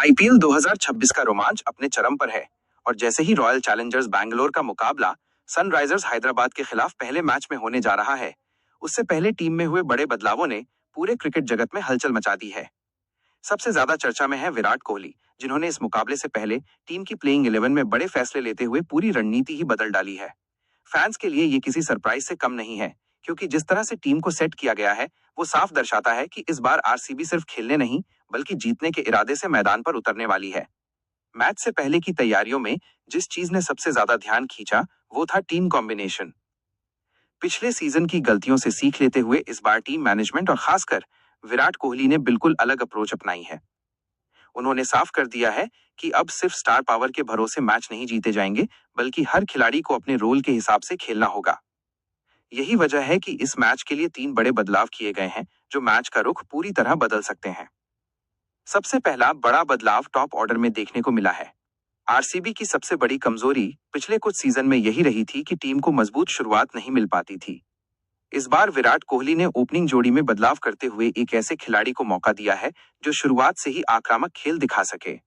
IPL 2026 का रोमांच अपने चरम पर है और जैसे ही रॉयल चैलेंजर्स बैंगलोर का मुकाबला सनराइजर्स हैदराबाद के खिलाफ पहले मैच में होने जा रहा है, उससे पहले टीम में हुए बड़े बदलावों ने पूरे क्रिकेट जगत में हलचल मचा दी है। सबसे ज्यादा चर्चा में है विराट कोहली, जिन्होंने इस मुकाबले से पहले टीम की प्लेइंग 11 में बड़े फैसले लेते हुए पूरी रणनीति ही बदल डाली है। फैंस के लिए ये किसी सरप्राइज से कम नहीं है, क्योंकि जिस तरह से टीम को सेट किया गया है वो साफ दर्शाता है कि इस बार आरसीबी सिर्फ खेलने नहीं बल्कि जीतने के इरादे से मैदान पर उतरने वाली है। मैच से पहले की तैयारियों में जिस चीज ने सबसे ज्यादा ध्यान खींचा वो था टीम कॉम्बिनेशन। पिछले सीजन की गलतियों से सीख लेते हुए इस बार टीम मैनेजमेंट और खासकर विराट कोहली ने बिल्कुल अलग अप्रोच अपनाई है। उन्होंने साफ कर दिया है कि अब सिर्फ स्टार पावर के भरोसे मैच नहीं जीते जाएंगे, बल्कि हर खिलाड़ी को अपने रोल के हिसाब से खेलना होगा। यही वजह है कि इस मैच के लिए 3 बड़े बदलाव किए गए हैं जो मैच का रुख पूरी तरह बदल सकते हैं। सबसे पहला बड़ा बदलाव टॉप ऑर्डर में देखने को मिला है। आरसीबी की सबसे बड़ी कमजोरी पिछले कुछ सीजन में यही रही थी कि टीम को मजबूत शुरुआत नहीं मिल पाती थी। इस बार विराट कोहली ने ओपनिंग जोड़ी में बदलाव करते हुए एक ऐसे खिलाड़ी को मौका दिया है जो शुरुआत से ही आक्रामक खेल दिखा सके।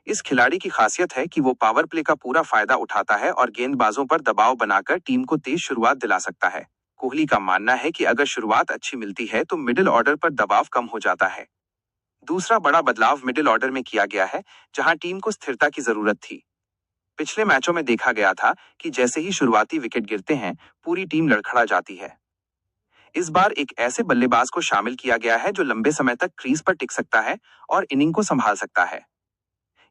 इस खिलाड़ी की खासियत है कि वो पावर प्ले का पूरा फायदा उठाता है और गेंदबाजों पर दबाव बनाकर टीम को तेज शुरुआत दिला सकता है। कोहली का मानना है कि अगर शुरुआत अच्छी मिलती है तो मिडिल ऑर्डर पर दबाव कम हो जाता है। दूसरा बड़ा बदलाव मिडिल ऑर्डर में किया गया है, जहां टीम को स्थिरता की जरूरत थी। पिछले मैचों में देखा गया था कि जैसे ही शुरुआती विकेट गिरते हैं पूरी टीम लड़खड़ा जाती है। इस बार एक ऐसे बल्लेबाज को शामिल किया गया है जो लंबे समय तक क्रीज पर टिक सकता है और इनिंग को संभाल सकता है।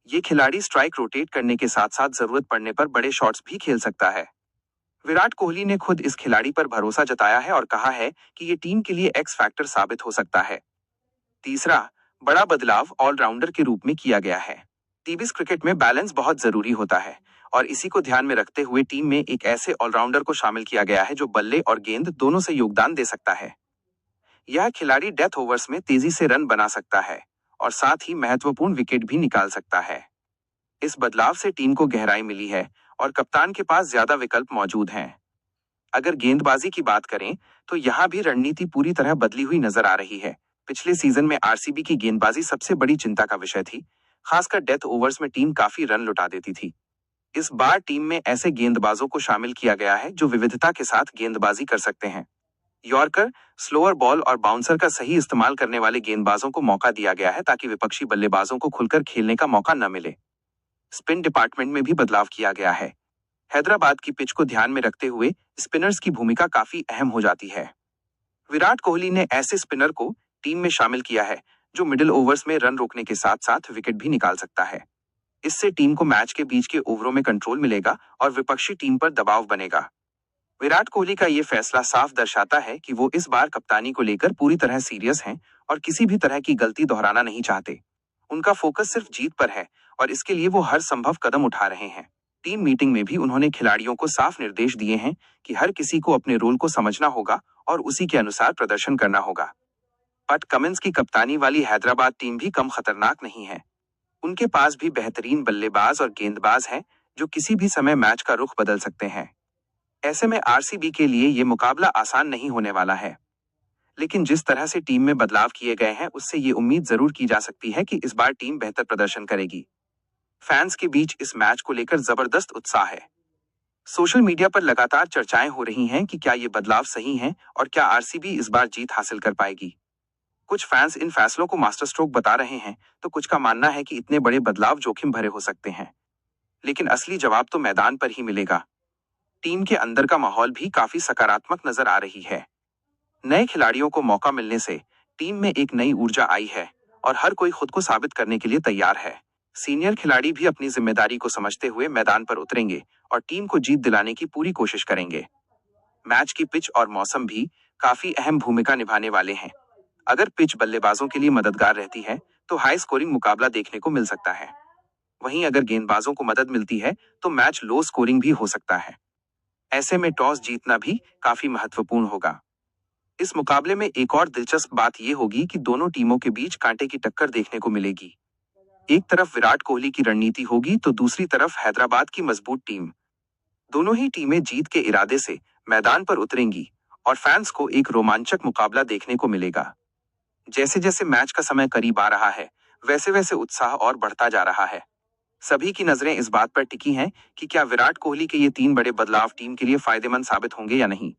ये खिलाड़ी स्ट्राइक रोटेट करने के साथ साथ जरूरत पड़ने पर बड़े शॉट्स भी खेल सकता है। विराट कोहली ने खुद इस खिलाड़ी पर भरोसा जताया है और कहा है कि ये टीम के लिए एक्स फैक्टर साबित हो सकता है। तीसरा बड़ा बदलाव ऑलराउंडर के रूप में किया गया है। टीबिस क्रिकेट में बैलेंस बहुत जरूरी होता है और इसी को ध्यान में रखते हुए टीम में एक ऐसे ऑलराउंडर को शामिल किया गया है जो बल्ले और गेंद दोनों से योगदान दे सकता है। यह खिलाड़ी डेथ ओवर्स में तेजी से रन बना सकता है और साथ ही महत्वपूर्ण विकेट भी निकाल सकता है। इस बदलाव से टीम को गहराई मिली है और कप्तान के पास ज्यादा विकल्प मौजूद हैं। अगर गेंदबाजी की बात करें तो यहाँ भी रणनीति पूरी तरह बदली हुई नजर आ रही है। पिछले सीजन में आरसीबी की गेंदबाजी सबसे बड़ी चिंता का विषय थी, खासकर डेथ ओवर्स में टीम काफी रन लुटा देती थी। इस बार टीम में ऐसे गेंदबाजों को शामिल किया गया है जो विविधता के साथ गेंदबाजी कर सकते हैं। यॉर्कर, स्लोअर बॉल और बाउंसर का सही इस्तेमाल करने वाले गेंदबाजों को मौका दिया गया है ताकि विपक्षी बल्लेबाजों को खुलकर खेलने का मौका न मिले। स्पिन डिपार्टमेंट में भी बदलाव किया गया है। हैदराबाद की पिच को ध्यान में रखते हुए स्पिनर्स की भूमिका काफी अहम हो जाती है। विराट कोहली ने ऐसे स्पिनर को टीम में शामिल किया है जो मिडिल ओवर्स में रन रोकने के साथ साथ विकेट भी निकाल सकता है। इससे टीम को मैच के बीच के ओवरों में कंट्रोल मिलेगा और विपक्षी टीम पर दबाव बनेगा। विराट कोहली का ये फैसला साफ दर्शाता है कि वो इस बार कप्तानी को लेकर पूरी तरह सीरियस हैं और किसी भी तरह की गलती दोहराना नहीं चाहते। उनका फोकस सिर्फ जीत पर है और इसके लिए वो हर संभव कदम उठा रहे हैं। टीम मीटिंग में भी उन्होंने खिलाड़ियों को साफ निर्देश दिए हैं कि हर किसी को अपने रोल को समझना होगा और उसी के अनुसार प्रदर्शन करना होगा। पैट कमिंस की कप्तानी वाली हैदराबाद टीम भी कम खतरनाक नहीं है। उनके पास भी बेहतरीन बल्लेबाज और गेंदबाज हैं जो किसी भी समय मैच का रुख बदल सकते हैं। ऐसे में आरसीबी के लिए ये मुकाबला आसान नहीं होने वाला है, लेकिन जिस तरह से टीम में बदलाव किए गए हैं उससे ये उम्मीद जरूर की जा सकती है कि इस बार टीम बेहतर प्रदर्शन करेगी। फैंस के बीच इस मैच को लेकर जबरदस्त उत्साह है। सोशल मीडिया पर लगातार चर्चाएं हो रही हैं कि क्या ये बदलाव सही हैं और क्या आरसीबी इस बार जीत हासिल कर पाएगी। कुछ फैंस इन फैसलों को मास्टर स्ट्रोक बता रहे हैं तो कुछ का मानना है कि इतने बड़े बदलाव जोखिम भरे हो सकते हैं, लेकिन असली जवाब तो मैदान पर ही मिलेगा। टीम के अंदर का माहौल भी काफी सकारात्मक नजर आ रही है। नए खिलाड़ियों को मौका मिलने से टीम में एक नई ऊर्जा आई है और हर कोई खुद को साबित करने के लिए तैयार है। सीनियर खिलाड़ी भी अपनी जिम्मेदारी को समझते हुए मैदान पर उतरेंगे और टीम को जीत दिलाने की पूरी कोशिश करेंगे। मैच की पिच और मौसम भी काफी अहम भूमिका निभाने वाले हैं। अगर पिच बल्लेबाजों के लिए मददगार रहती है तो हाई स्कोरिंग मुकाबला देखने को मिल सकता है। वहीं अगर गेंदबाजों को मदद मिलती है तो मैच लो स्कोरिंग भी हो सकता है। ऐसे में टॉस जीतना भी काफी महत्वपूर्ण होगा। इस मुकाबले में एक और दिलचस्प बात यह होगी कि दोनों टीमों के बीच कांटे की टक्कर देखने को मिलेगी। एक तरफ विराट कोहली की रणनीति होगी तो दूसरी तरफ हैदराबाद की मजबूत टीम। दोनों ही टीमें जीत के इरादे से मैदान पर उतरेंगी और फैंस को एक रोमांचक मुकाबला देखने को मिलेगा। जैसे जैसे मैच का समय करीब आ रहा है, वैसे वैसे उत्साह और बढ़ता जा रहा है। सभी की नजरें इस बात पर टिकी हैं कि क्या विराट कोहली के ये 3 बड़े बदलाव टीम के लिए फायदेमंद साबित होंगे या नहीं।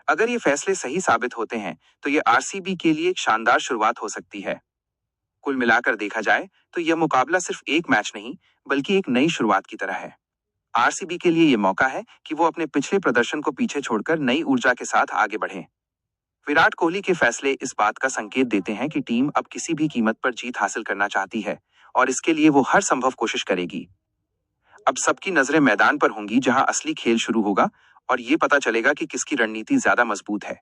अगर ये फैसले सही साबित होते हैं तो ये आरसीबी के लिए एक शानदार शुरुआत हो सकती है। कुल मिलाकर देखा जाए तो यह मुकाबला सिर्फ एक मैच नहीं बल्कि एक नई शुरुआत की तरह है। आरसीबी के लिए यह मौका है कि वो अपने पिछले प्रदर्शन को पीछे छोड़कर नई ऊर्जा के साथ आगे बढ़े। विराट कोहली के फैसले इस बात का संकेत देते हैं कि टीम अब किसी भी कीमत पर जीत हासिल करना चाहती है और इसके लिए वो हर संभव कोशिश करेगी। अब सबकी नजरें मैदान पर होंगी जहां असली खेल शुरू होगा और ये पता चलेगा कि किसकी रणनीति ज्यादा मजबूत है।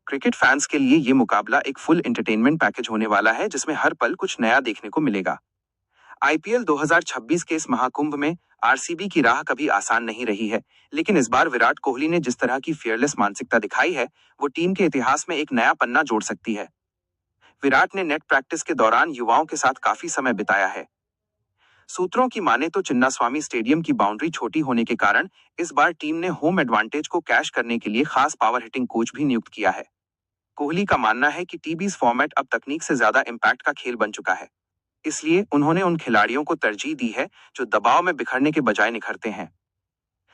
क्रिकेट फैंस के लिए ये मुकाबला एक फुल एंटरटेनमेंट पैकेज होने वाला है जिसमें हर पल कुछ नया देखने को मिलेगा। आईपीएल 2026 के इस महाकुंभ में आरसीबी की राह कभी आसान नहीं रही है, लेकिन इस बार विराट कोहली ने जिस तरह की फियरलेस मानसिकता दिखाई है वो टीम के इतिहास में एक नया पन्ना जोड़ सकती है। विराट ने नेट प्रैक्टिस के दौरान युवाओं के साथ काफी समय बिताया है। सूत्रों की माने तो चिन्नास्वामी स्टेडियम की बाउंड्री छोटी होने के कारण इस बार टीम ने होम एडवांटेज को कैश करने के लिए खास पावर हिटिंग कोच भी नियुक्त किया है। कोहली का मानना है कि टीबीज फॉर्मेट अब तकनीक से ज्यादा इम्पैक्ट का खेल बन चुका है, इसलिए उन्होंने उन खिलाड़ियों को तरजीह दी है जो दबाव में बिखरने के बजाय निखरते हैं।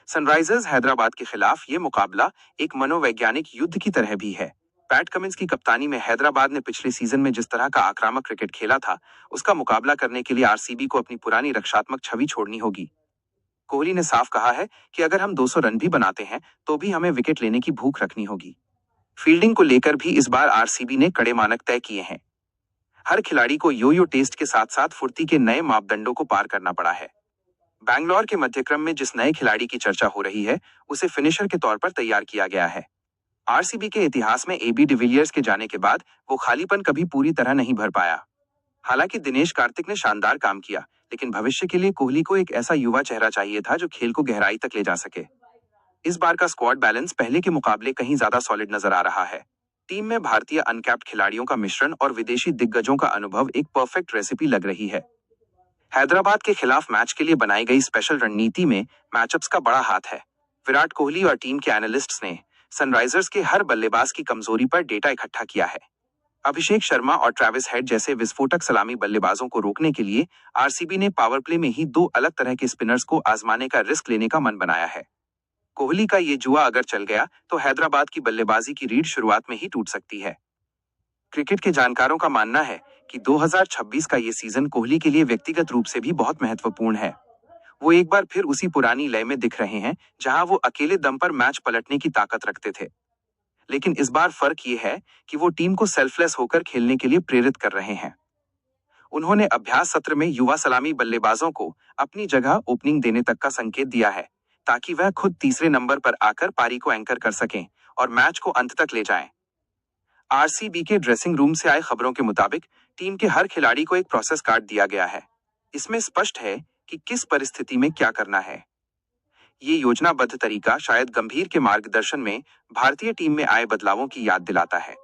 सनराइजर्स हैदराबाद के खिलाफ ये मुकाबला एक मनोवैज्ञानिक युद्ध की तरह भी है। पैट कमिंस की कप्तानी में हैदराबाद ने पिछले सीजन में जिस तरह का आक्रामक क्रिकेट खेला था उसका मुकाबला करने के लिए आरसीबी को अपनी पुरानी रक्षात्मक छवि छोड़नी होगी। कोहली ने साफ कहा है कि अगर हम 200 रन भी बनाते हैं तो भी हमें विकेट लेने की भूख रखनी होगी। फील्डिंग को लेकर भी इस बार आरसीबी ने कड़े मानक तय किए हैं। हर खिलाड़ी को यो टेस्ट के साथ साथ फुर्ती के नए मापदंडों को पार करना पड़ा है। बैंगलोर के मध्यक्रम में जिस नए खिलाड़ी की चर्चा हो रही है उसे फिनिशर के तौर पर तैयार किया गया है। आरसीबी के इतिहास में एबी डिविलियर्स के जाने के बाद वो खालीपन कभी पूरी तरह नहीं भर पाया। हालांकि दिनेश कार्तिक ने शानदार काम किया, लेकिन भविष्य के लिए कोहली को एक ऐसा युवा चेहरा चाहिए था जो खेल को गहराई तक ले जा सके। इस बार का स्क्वाड बैलेंस पहले के मुकाबले कहीं ज्यादा सॉलिड नजर आ रहा है। टीम में भारतीय अनकैप्ड खिलाड़ियों का मिश्रण और विदेशी दिग्गजों का अनुभव एक परफेक्ट रेसिपी लग रही है। हैदराबाद के खिलाफ मैच के लिए बनाई गई स्पेशल रणनीति में मैचअप्स का बड़ा हाथ है। विराट कोहली और टीम के एनालिस्ट्स ने सनराइजर्स के हर बल्लेबाज की कमजोरी पर डेटा इकट्ठा किया है। अभिषेक शर्मा और ट्रेविस हेड जैसे विस्फोटक सलामी बल्लेबाजों को रोकने के लिए आरसीबी ने पावर प्ले में ही 2 अलग तरह के स्पिनर्स को आजमाने का रिस्क लेने का मन बनाया है। कोहली का ये जुआ अगर चल गया तो हैदराबाद की बल्लेबाजी की रीढ़ शुरुआत में ही टूट सकती है। क्रिकेट के जानकारों का मानना है कि 2026 का ये सीजन कोहली के लिए व्यक्तिगत रूप से भी बहुत महत्वपूर्ण है। वो एक बार फिर उसी पुरानी लय में दिख रहे हैं जहां वो अकेले दम पर मैच पलटने की ताकत रखते थे। लेकिन इस बार फर्क ये है कि वो टीम को सेल्फलेस होकर खेलने के लिए प्रेरित कर रहे हैं। उन्होंने अभ्यास सत्र में युवा सलामी बल्लेबाजों को अपनी जगह ओपनिंग देने तक का संकेत दिया है ताकि वह खुद तीसरे नंबर पर आकर पारी को एंकर कर सकें और मैच को अंत तक ले जाएं। आरसीबी के ड्रेसिंग रूम से आए खबरों के मुताबिक टीम के हर खिलाड़ी को एक प्रोसेस कार्ड दिया गया है। इसमें स्पष्ट है कि किस परिस्थिति में क्या करना है। ये योजनाबद्ध तरीका शायद गंभीर के मार्गदर्शन में भारतीय टीम में आए बदलावों की याद दिलाता है।